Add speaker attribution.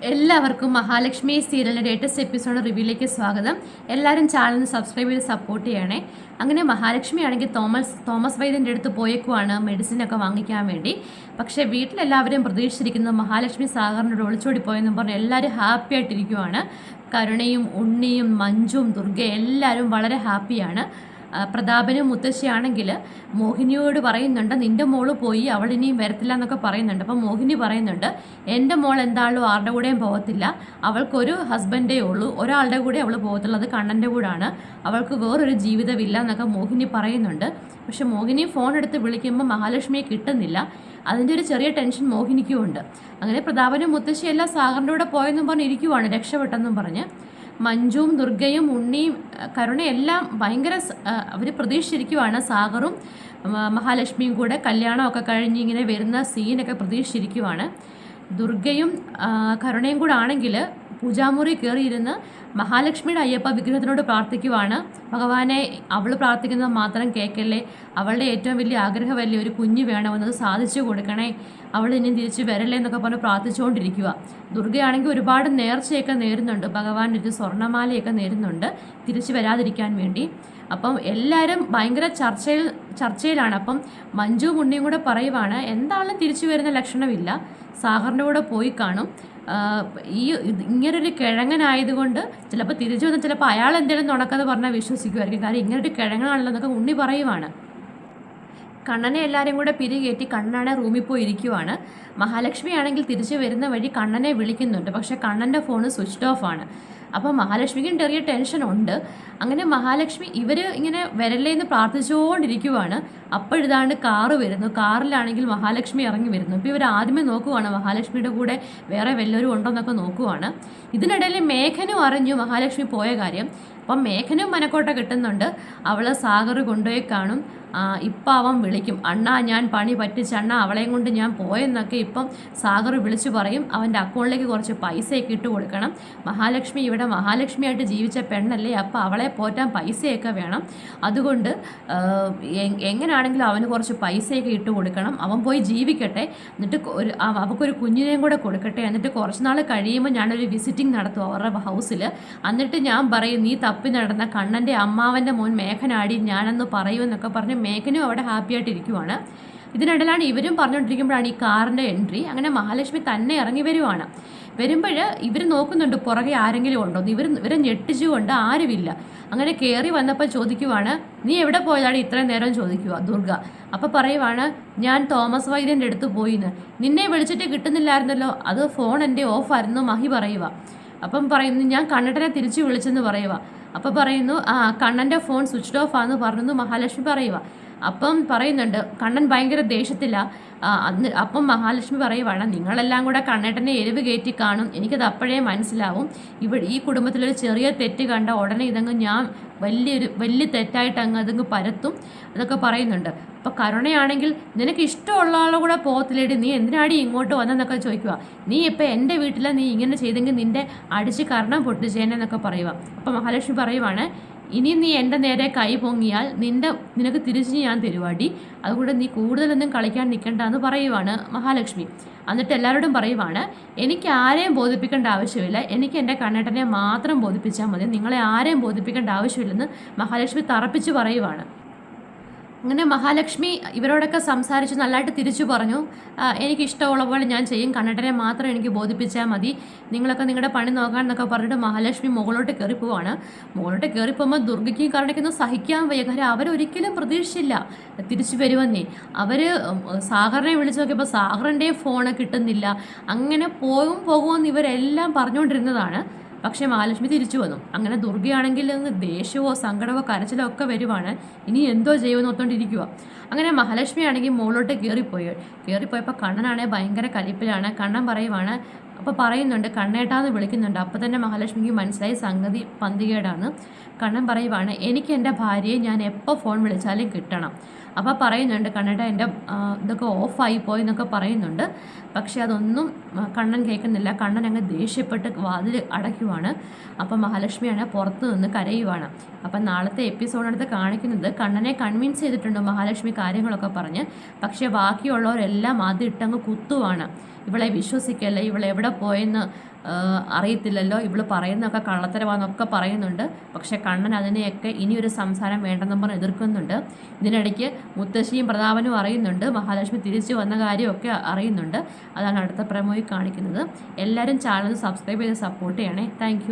Speaker 1: എല്ലാവർക്കും മഹാലക്ഷ്മി സീരിയലിൻ്റെ latest episode റിവ്യൂയിലേക്ക് സ്വാഗതം. എല്ലാവരും ചാനലിന് സബ്സ്ക്രൈബ് ചെയ്ത് സപ്പോർട്ട് ചെയ്യണേ. അങ്ങനെ മഹാലക്ഷ്മി ആണെങ്കിൽ തോമസ് വൈദ്യൻ്റെ അടുത്ത് പോയേക്കുവാണ് മെഡിസിനൊക്കെ വാങ്ങിക്കാൻ വേണ്ടി. പക്ഷേ വീട്ടിലെല്ലാവരും പ്രതീക്ഷിച്ചിരിക്കുന്നത് മഹാലക്ഷ്മി സാഗറിനോട് ഒളിച്ചോടി പോയെന്നും പറഞ്ഞ് എല്ലാവരും ഹാപ്പി ആയിട്ടിരിക്കുവാണ്. കരുണയും ഉണ്ണിയും മഞ്ജുവും ദുർഗയും എല്ലാവരും വളരെ ഹാപ്പിയാണ്. പ്രതാപനും മുത്തശ്ശിയാണെങ്കിൽ മോഹിനിയോട് പറയുന്നുണ്ട്, നിൻ്റെ മോള് പോയി, അവൾ ഇനിയും വരത്തില്ല എന്നൊക്കെ പറയുന്നുണ്ട്. അപ്പം മോഹിനി പറയുന്നുണ്ട്, എൻ്റെ മോൾ എന്താണല്ലോ ആരുടെ കൂടെയും പോകത്തില്ല, അവൾക്കൊരു ഹസ്ബൻഡേ ഉള്ളൂ, ഒരാളുടെ കൂടെ അവൾ പോകത്തുള്ളൂ, അത് കണ്ണൻ്റെ കൂടാണ്, അവൾക്ക് വേറൊരു ജീവിതമില്ല എന്നൊക്കെ മോഹിനി പറയുന്നുണ്ട്. പക്ഷെ മോഹിനി ഫോൺ എടുത്ത് വിളിക്കുമ്പോൾ മഹാലക്ഷ്മിയെ കിട്ടുന്നില്ല. അതിൻ്റെ ഒരു ചെറിയ ടെൻഷൻ മോഹിനിക്കും ഉണ്ട്. അങ്ങനെ പ്രതാപനും മുത്തശ്ശി എല്ലാം സാഗറിൻ്റെ കൂടെ പോയെന്നും പറഞ്ഞ് ഇരിക്കുവാണ്, രക്ഷപ്പെട്ടെന്നും പറഞ്ഞ്. മഞ്ജുവും ദുർഗയും ഉണ്ണിയും കരുണയെല്ലാം ഭയങ്കര അവർ പ്രതീക്ഷിച്ചിരിക്കുവാണ്. സാഗറും മഹാലക്ഷ്മിയും കൂടെ കല്യാണമൊക്കെ കഴിഞ്ഞ് ഇങ്ങനെ വരുന്ന സീനൊക്കെ പ്രതീക്ഷിച്ചിരിക്കുവാണ്. ദുർഗയും കരുണയും കൂടെ ആണെങ്കിൽ പൂജാമുറി കയറിയിരുന്ന് മഹാലക്ഷ്മിയുടെ അയ്യപ്പ വിഗ്രഹത്തിനോട് പ്രാർത്ഥിക്കുവാണ്. ഭഗവാനെ, അവൾ പ്രാർത്ഥിക്കുന്നത് മാത്രം കേൾക്കല്ലേ, അവളുടെ ഏറ്റവും വലിയ ആഗ്രഹമല്ലേ ഒരു കുഞ്ഞ് വേണമെന്നത് സാധിച്ചു കൊടുക്കണേ, അവൾ ഇനി തിരിച്ച് വരല്ലേ എന്നൊക്കെ പറഞ്ഞ് പ്രാർത്ഥിച്ചുകൊണ്ടിരിക്കുക. ദുർഗയാണെങ്കിൽ ഒരുപാട് നേർച്ചയൊക്കെ നേരുന്നുണ്ട്, ഭഗവാൻ ഒരു സ്വർണ്ണമാലയൊക്കെ നേരുന്നുണ്ട് തിരിച്ചു വരാതിരിക്കാൻ വേണ്ടി. അപ്പം എല്ലാവരും ഭയങ്കര ചർച്ചയിലാണ്. അപ്പം മഞ്ജു ഉണ്ണിയും കൂടെ പറയുവാണ്, എന്താണെങ്കിലും തിരിച്ചു വരുന്ന ലക്ഷണമില്ല, സാഗറിൻ്റെ കൂടെ പോയി കാണും, ഈ ഇങ്ങനൊരു കിഴങ്ങനായതുകൊണ്ട് ചിലപ്പോൾ തിരിച്ചു വന്നാൽ ചിലപ്പോൾ അയാൾ എന്തെങ്കിലും നുണക്കെന്ന് പറഞ്ഞാൽ വിശ്വസിക്കുമായിരിക്കും, കാരണം ഇങ്ങനൊരു കിഴങ്ങനാണല്ലോ എന്നൊക്കെ ഉണ്ണി പറയുവാണ്. കണ്ണനെ എല്ലാവരും കൂടെ പിരികേറ്റി കണ്ണനാണ് റൂമിൽ പോയി ഇരിക്കുവാണ്. മഹാലക്ഷ്മി ആണെങ്കിൽ തിരിച്ചു വരുന്ന വഴി കണ്ണനെ വിളിക്കുന്നുണ്ട്, പക്ഷേ കണ്ണൻ്റെ ഫോണ് സ്വിച്ച് ഓഫ് ആണ്. അപ്പോൾ മഹാലക്ഷ്മിക്കും ചെറിയ ടെൻഷൻ ഉണ്ട്. അങ്ങനെ മഹാലക്ഷ്മി ഇവർ ഇങ്ങനെ വരല്ലേന്ന് പ്രാർത്ഥിച്ചുകൊണ്ടിരിക്കുവാണ്. അപ്പോഴിതാണ്ട് കാറ് വരുന്നു. കാറിലാണെങ്കിൽ മഹാലക്ഷ്മി ഇറങ്ങി വരുന്നു. ഇപ്പോൾ ഇവർ ആദ്യമേ നോക്കുവാണ് മഹാലക്ഷ്മിയുടെ കൂടെ വേറെ വല്ലവരും ഉണ്ടോ എന്നൊക്കെ നോക്കുവാണ്. ഇതിനിടയിൽ മേഘനും അറിഞ്ഞു മഹാലക്ഷ്മി പോയ കാര്യം. അപ്പം മേഘനും മനക്കോട്ട കിട്ടുന്നുണ്ട്, അവളെ സാഗർ കൊണ്ടുപോയി കാണും, ഇപ്പം അവൻ വിളിക്കും, അണ്ണാ ഞാൻ പണി പറ്റിച്ച് അണ്ണാ അവളെയും കൊണ്ട് ഞാൻ പോയെന്നൊക്കെ ഇപ്പം സാഗർ വിളിച്ചു പറയും. അവൻ്റെ അക്കൗണ്ടിലേക്ക് കുറച്ച് പൈസയൊക്കെ ഇട്ട് കൊടുക്കണം. മഹാലക്ഷ്മി ഇവിടെ മഹാലക്ഷ്മിയായിട്ട് ജീവിച്ച പെണ്ണല്ലേ, അപ്പോൾ അവളെ പോറ്റാൻ പൈസയൊക്കെ വേണം, അതുകൊണ്ട് എങ്ങനെയാണെങ്കിലും അവന് കുറച്ച് പൈസയൊക്കെ ഇട്ട് കൊടുക്കണം, അവൻ പോയി ജീവിക്കട്ടെ, എന്നിട്ട് അവൾക്കൊരു കുഞ്ഞിനെയും കൂടെ കൊടുക്കട്ടെ, എന്നിട്ട് കുറച്ച് നാൾ കഴിയുമ്പോൾ ഞാനൊരു വിസിറ്റിംഗ് നടത്തും അവരുടെ ഹൗസിൽ, എന്നിട്ട് ഞാൻ പറയും നീ തപ്പി നടന്ന കണ്ണൻ്റെ അമ്മാവൻ്റെ മോൻ മേഘനാടി ഞാനെന്ന് പറയുമെന്നൊക്കെ പറഞ്ഞ് മേഘനും അവിടെ ഹാപ്പി ആയിട്ടിരിക്കുവാണ്. ഇതിനിടയിലാണ് ഇവരും പറഞ്ഞുകൊണ്ടിരിക്കുമ്പോഴാണ് ഈ കാറിൻ്റെ എൻട്രി. അങ്ങനെ മഹാലക്ഷ്മി തന്നെ ഇറങ്ങി വരുവാണ്. വരുമ്പോൾ ഇവർ നോക്കുന്നുണ്ട് പുറകെ ആരെങ്കിലും ഉണ്ടോ എന്ന്. ഇവരെ ഞെട്ടിച്ചുകൊണ്ട് ആരുമില്ല. അങ്ങനെ കയറി വന്നപ്പോൾ ചോദിക്കുവാണ്, നീ എവിടെ പോയതാണ് ഇത്രയും നേരം ചോദിക്കുക ദുർഗ. അപ്പോൾ പറയുവാണ്, ഞാൻ തോമസ് വൈദ്യൻ്റെ അടുത്ത് പോയിന്ന്, നിന്നെ വിളിച്ചിട്ട് കിട്ടുന്നില്ലായിരുന്നല്ലോ, അത് ഫോൺ എൻ്റെ ഓഫായിരുന്നു മഹി പറയുക. അപ്പം പറയുന്നു, ഞാൻ കണ്ണട്ടനെ തിരിച്ചു വിളിച്ചെന്ന് പറയുക. അപ്പം പറയുന്നു, കണ്ണൻ്റെ ഫോൺ സ്വിച്ച് ഓഫ് ആണെന്ന് പറഞ്ഞു മഹാലക്ഷ്മി പറയുക. അപ്പം പറയുന്നുണ്ട് കണ്ണൻ ഭയങ്കര ദേഷ്യത്തിലാണ്. അപ്പം മഹാലക്ഷ്മി പറയുവാണ്, നിങ്ങളെല്ലാം കൂടെ കണ്ണേട്ടനെ എരിവ് കയറ്റി കാണും, എനിക്കത് അപ്പോഴേ മനസ്സിലാവും, ഈ കുടുംബത്തിലൊരു ചെറിയ തെറ്റ് കണ്ട ഉടനെ ഇതങ്ങ് ഞാൻ വലിയ തെറ്റായിട്ട് അതങ്ങ് പരത്തും അതൊക്കെ പറയുന്നുണ്ട്. അപ്പോൾ കരുണയാണെങ്കിൽ നിനക്ക് ഇഷ്ടമുള്ള ആളെ കൂടെ പോകത്തില്ലേടി, നീ എന്തിനാടി ഇങ്ങോട്ട് വന്നെന്നൊക്കെ ചോദിക്കുക. നീ ഇപ്പോൾ എൻ്റെ വീട്ടിൽ നീ ഇങ്ങനെ ചെയ്തെങ്കിൽ നിൻ്റെ അടിച്ച് കർണം പൊട്ടിച്ചേനെന്നൊക്കെ പറയുക. അപ്പോൾ മഹാലക്ഷ്മി പറയുവാണ്, ഇനി നീ എൻ്റെ നേരെ കൈ പൊങ്ങിയാൽ നിനക്ക് തിരിച്ച് ഞാൻ തരുവാടി, അതുകൊണ്ട് നീ കൂടുതലൊന്നും കളിക്കാൻ നിൽക്കണ്ട എന്ന് പറയുവാണ് മഹാലക്ഷ്മി. എന്നിട്ട് എല്ലാവരോടും പറയുവാണ്, എനിക്ക് ആരെയും ബോധിപ്പിക്കേണ്ട ആവശ്യമില്ല, എനിക്ക് എൻ്റെ കണ്ണേട്ടനെ മാത്രം ബോധിപ്പിച്ചാൽ മതി, നിങ്ങളെ ആരെയും ബോധിപ്പിക്കേണ്ട ആവശ്യമില്ലെന്ന് മഹാലക്ഷ്മി തറപ്പിച്ച് പറയുവാണ്. അങ്ങനെ മഹാലക്ഷ്മി ഇവരോടൊക്കെ സംസാരിച്ച് നല്ലതായിട്ട് തിരിച്ചു പറഞ്ഞു, എനിക്കിഷ്ടമുള്ള പോലെ ഞാൻ ചെയ്യും, കണ്ണട്ടനെ മാത്രം എനിക്ക് ബോധിപ്പിച്ചാൽ മതി, നിങ്ങളൊക്കെ നിങ്ങളുടെ പണി നോക്കാൻ എന്നൊക്കെ പറഞ്ഞിട്ട് മഹാലക്ഷ്മി മുകളിലോട്ട് കയറിപ്പോവാണ്. മുകളിലോട്ട് കയറിപ്പോകുമ്പോൾ ദുർഗയ്ക്കും കരുണയ്ക്കൊന്നും സഹിക്കാൻ വയ്യ, കാര്യം അവരൊരിക്കലും പ്രതീക്ഷിച്ചില്ല തിരിച്ചു വരുമെന്നേ. അവർ സാഗറിനെ വിളിച്ചു നോക്കിയപ്പോൾ സാഗറിൻ്റെ ഫോണ് കിട്ടുന്നില്ല. അങ്ങനെ പോകുമെന്ന് ഇവരെല്ലാം പറഞ്ഞുകൊണ്ടിരുന്നതാണ്. പക്ഷേ മഹാലക്ഷ്മി തിരിച്ചു വന്നു. അങ്ങനെ ദുർഗയാണെങ്കിൽ ദേഷ്യമോ സങ്കടമോ കരച്ചിലോ ഒക്കെ വരുവാണ്, ഇനി എന്തോ ചെയ്യുമെന്ന് ഓർത്തോണ്ടിരിക്കുക. അങ്ങനെ മഹാലക്ഷ്മി ആണെങ്കിൽ മുകളിലോട്ട് കയറിപ്പോയപ്പോൾ കണ്ണനാണെങ്കിൽ ഭയങ്കര കലിപ്പിലാണ്. കണ്ണൻ പറയുവാണ്, അപ്പോൾ പറയുന്നുണ്ട് കണ്ണേട്ടാന്ന് വിളിക്കുന്നുണ്ട്. അപ്പോൾ തന്നെ മഹാലക്ഷ്മിക്ക് മനസ്സിലായി സംഗതി പന്തികേടാണ്. കണ്ണൻ പറയുവാണ്, എനിക്ക് എൻ്റെ ഭാര്യയെ ഞാൻ എപ്പോൾ ഫോൺ വിളിച്ചാലും കിട്ടണം. അപ്പോൾ പറയുന്നുണ്ട് കണ്ണേട്ട എൻ്റെ ഇതൊക്കെ ഓഫായി പോയി എന്നൊക്കെ പറയുന്നുണ്ട്. പക്ഷേ അതൊന്നും കണ്ണൻ കേൾക്കുന്നില്ല. കണ്ണൻ അങ്ങ് ദേഷ്യപ്പെട്ട് വാതിൽ അടയ്ക്കുവാണ്. അപ്പം മഹാലക്ഷ്മിയാണ് പുറത്ത് നിന്ന് കരയുവാണ്. അപ്പം നാളത്തെ എപ്പിസോഡിനടുത്ത് കാണിക്കുന്നത് കണ്ണനെ കൺവിൻസ് ചെയ്തിട്ടുണ്ട് മഹാലക്ഷ്മി കാര്യങ്ങളൊക്കെ പറഞ്ഞ്. പക്ഷേ ബാക്കിയുള്ളവരെല്ലാം ആദ്യം ഇട്ടങ്ങ് കുത്തുവാണ്, ഇവളെ വിശ്വസിക്കല്ല, ഇവളെ എവിടെ പോയെന്ന് അറിയത്തില്ലല്ലോ, ഇവള് പറയുന്നതൊക്കെ കള്ളത്തരമാണെന്നൊക്കെ പറയുന്നുണ്ട്. പക്ഷേ കണ്ണൻ അതിനെയൊക്കെ ഇനിയൊരു സംസാരം വേണ്ടെന്നും പറഞ്ഞ് എതിർക്കുന്നുണ്ട്. ഇതിനിടയ്ക്ക് മുത്തശ്ശിയും പ്രതാപനും അറിയുന്നുണ്ട്, മഹാലക്ഷ്മി തിരിച്ചു വന്ന കാര്യമൊക്കെ അറിയുന്നുണ്ട്. അതാണ് അടുത്ത പ്രമോയിൽ കാണിക്കുന്നത്. എല്ലാവരും ചാനൽ സബ്സ്ക്രൈബ് ചെയ്ത് സപ്പോർട്ട് ചെയ്യണേ. താങ്ക്